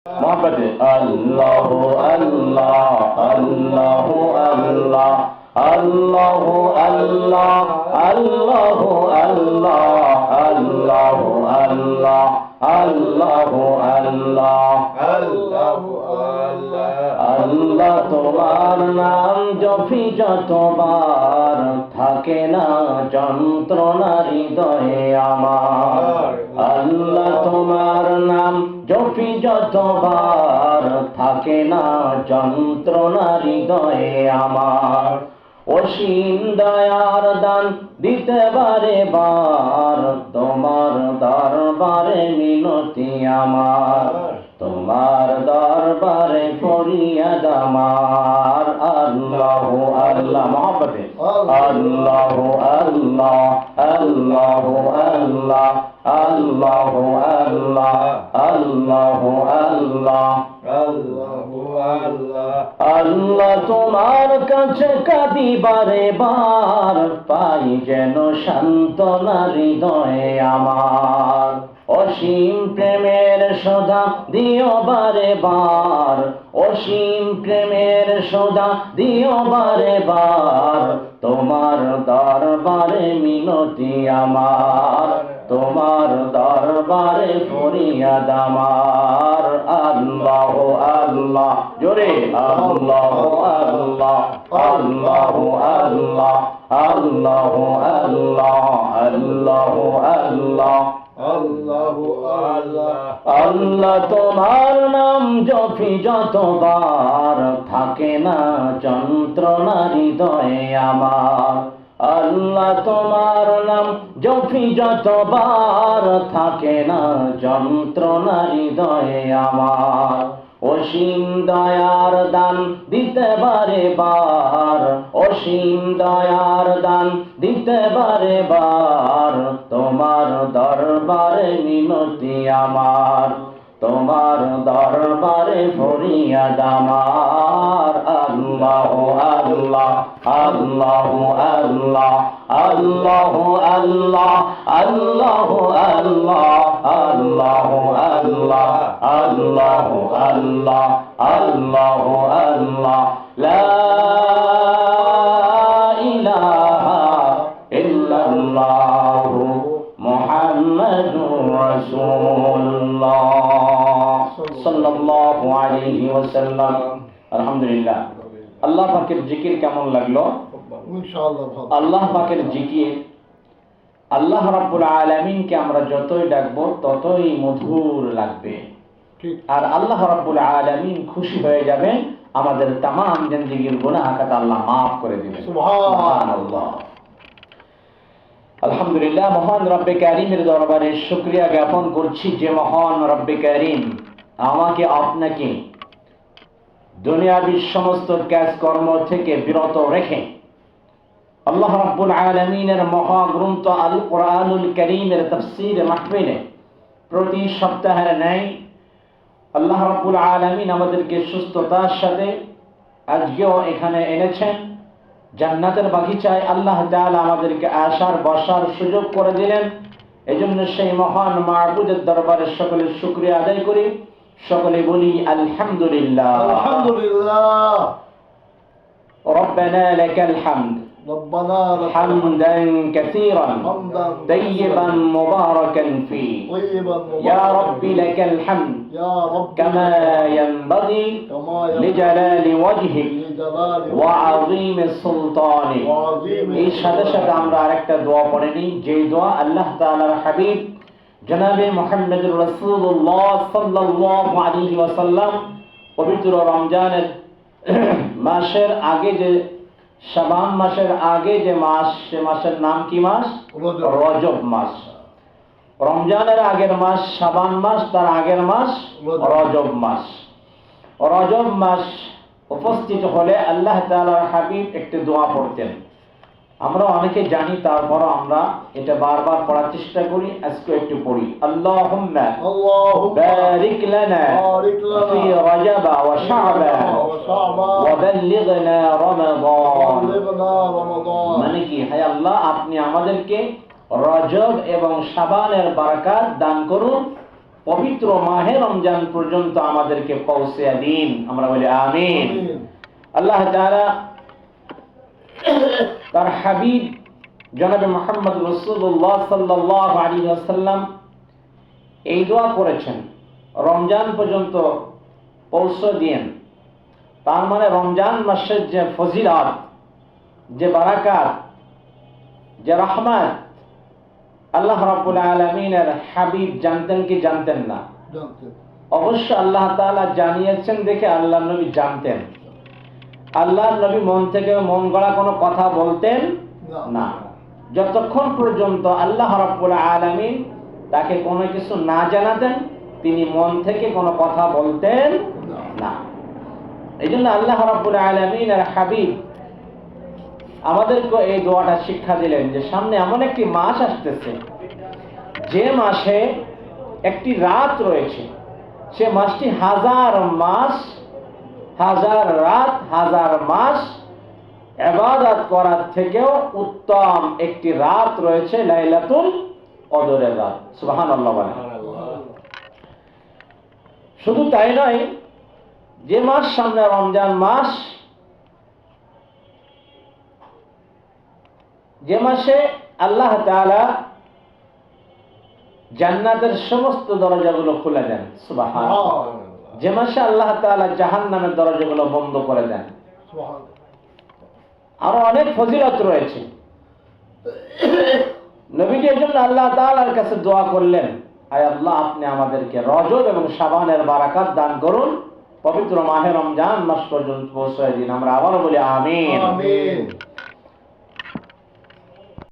मोहब्बत अल्लाह अल्लाह अल्लाह अल्लाह अल्लाह अल्लाह अल्लाह अल्लाह अल्लाह अल्लाह अल्लाह अल्लाह अल्लाह তোমার নাম জপি যতবার থাকে না যন্ত্রণা হৃদয়ে আমার আল্লাহ তোমার নাম জপি যতবার থাকে না যন্ত্রণা হৃদয়ে আমার অসীম দয়ার দান দিতে বারে বার তোমার দরবারে মিনতি আমার তোমার দরবারে ফরিয়াদ আমার আল্লাহ আল্লাহ মোহব্বতে আল্লাহ আল্লাহ আল্লাহ আল্লাহ আল্লাহ আল্লাহ আল্লাহ আল্লাহ আল্লাহ তোমার কাছে কাঁদি বারে বার পাই যেন সান্ত্বনা হৃদয়ে আমার অসীম প্রেমের সদা দিও বারে বার অসীম প্রেমের সদা দিও বারে বার তোমার দরবারে মিনতি আমার তোমার দরবারে ফরিয়াদ আমার আল্লাহ আল্লাহ জোরে আল্লাহ আল্লাহ আল্লাহ আল্লাহ আল্লাহ আল্লাহ আল্লাহ আল্লাহ আল্লাহ তোমার নাম জপি যতবার থাকে না যন্ত্রণা হৃদয়ে আমার আল্লাহ তোমার নাম জপি যতবার থাকে না যন্ত্রণা হৃদয়ে আমার অসীম দয়ার দান দিতে বারে বার অসীম দয়ার দান দিতে বারে বার তোমার দরবারে মিনতি আমার তোমার দরবারে ফরিয়াদ আমার আল্লাহ আল্লাহ আল্লাহ আল্লাহ আল্লাহ আল্লাহ আল্লাহ আল্লাহ আল্লাহ আল্লাহ আল্লাহ আল্লাহ আল্লাহ আল্লাহ লা ইলাহা ইল্লাল্লাহু মুহাম্মাদুর রাসূলুল্লাহ সাল্লাল্লাহু আলাইহি ওয়াসাল্লাম। আলহামদুলিল্লাহ। আল্লাহ পাকের জিকির কেমন লাগলো? ইনশাআল্লাহ ভালো। আল্লাহ পাকের জিকির আল্লাহ রাব্বুল আলামিনকে আমরা যতই ডাকবো ততই মধুর লাগবে। ঠিক। আর আল্লাহ রাব্বুল আলামিন খুশি হয়ে যাবেন, আমাদের तमाम জিন্দেগীর গুনাহ খাতা আল্লাহ maaf করে দিবেন। সুবহানাল্লাহ। আলহামদুলিল্লাহ। মহান রব্বে কারীমের দরবারে শুকরিয়া জ্ঞাপন করছি যে মহান রব্বে কারীম আমাকে আপনাকে দুনিয়াবী সমস্ত কাজকর্ম থেকে বিরত রেখে আল্লাহ রাব্বুল আলামিনের মহাগ্রন্থ আল কোরআনুল কারীমের তাফসীর মাহফিলে প্রতি সপ্তাহের ন্যায় আল্লাহ রাব্বুল আলামিন আমাদেরকে সুস্থতার সাথে আজকেও এখানে এনেছেন। জান্নাতের বাগিচায় আল্লাহ তাআলা আমাদেরকে আসার বসার সুযোগ করে দিলেন। এজন্য সেই মহান মাবুদের দরবারে সকলে শুকরিয়া আদায় করি, সকলে বলি আলহামদুলিল্লাহ। আলহামদুলিল্লাহ। রব্বানা লাকাল হামদ حمدا كثيرا طيبا مباركا فيه يا رب لك الحمد كما ينبغي لجلال وجهك وعظيم سلطانك। এই সাথে সাথে আমরা আরেকটা দোয়া পড়ে নিই, যে দোয়া আল্লাহ তাআলার হাবিব জনাবে মুহাম্মদুর রাসূলুল্লাহ সাল্লাল্লাহু আলাইহি ওয়াসাল্লাম পবিত্র রমজানের মাসের আগে যে শাবান মাসের আগে যে মাস, সে মাসের নাম কি মাস? রজব মাস। রমজানের আগের মাস শাবান মাস, তার আগের মাস রজব মাস। রজব মাস উপস্থিত হলে আল্লাহ তাআলার হাবিব একটি দোয়া পড়তেন। আমরা অনেকে জানি, তারপরও আমরা এটা বারবার পড়ার চেষ্টা করি। আজকে একটু পড়ি। আল্লাহুম্মা বারিক লানা ফি রজব ওয়া শাবান ওয়া বাল্লিগনা রমাদান। মানে কি, হে আল্লাহ আপনি আমাদেরকে রজব এবং শাবানের বারাকাত দান করুন পবিত্র মাহে রমজান পর্যন্ত আমাদেরকে পৌঁছে দিন। আমরা বলি আমিন। আল্লাহ তাআলা তার হাবিব জনাবে মুহাম্মদ রাসূলুল্লাহ সাল্লাল্লাহু আলাইহি ওয়াসাল্লাম এই দোয়া করেছেন, রমজান পর্যন্ত পৌঁছে দিন। তার মানে রমজান মাসের যে ফজিলত, যে বারাকাত, যে রহমত আল্লাহ রাব্বুল আলামিনের হাবিব জানতেন কি জানতেন না? অবশ্য আল্লাহ তাআলা জানিয়েছেন দেখে আল্লাহর নবী জানতেন। আল্লাহর নবী মন থেকে মন গড়া কোনো কথা বলতেন না। যতক্ষণ পর্যন্ত আল্লাহ রাব্বুল আলামিন তাকে কোনো কিছু না জানাতেন, তিনি মন থেকে কোনো কথা বলতেন না। এই জন্য আল্লাহ রাব্বুল আলামিনের হাবিব আমাদেরকে এই দোয়াটা শিক্ষা দিলেন যে সামনে এমন একটি মাস আসতেছে, যে মাসে একটি রাত রয়েছে, সে মাসটি হাজার মাস, হাজার রাত, হাজার মাস ইবাদত করার থেকেও উত্তম একটি রাত রয়েছে, লাইলাতুল কদরের রাত। সুবহানাল্লাহ বলেন। শুধু তাই নয়, যে মাস সামনে রমজান মাস, যে মাসে আল্লাহ তাআলা জান্নাতের সমস্ত দরজাগুলো খুলে দেন, সুবহানাল্লাহ। যে মাসে আল্লাহ তাআলা জাহান্নামের দরজাগুলো বন্ধ করে দেন। আরো অনেক ফজিলত রয়েছে। নবীজি এর জন্য আল্লাহ তাআলার কাছে দোয়া করলেন, আয় আল্লাহ, আপনি আমাদেরকে রজব এবং শাবানের বারাকাত দান করুন, পবিত্র মাহে রমজান মাস পর্যন্ত পৌঁছে দিন। আমরা আবারও বলি আমিন।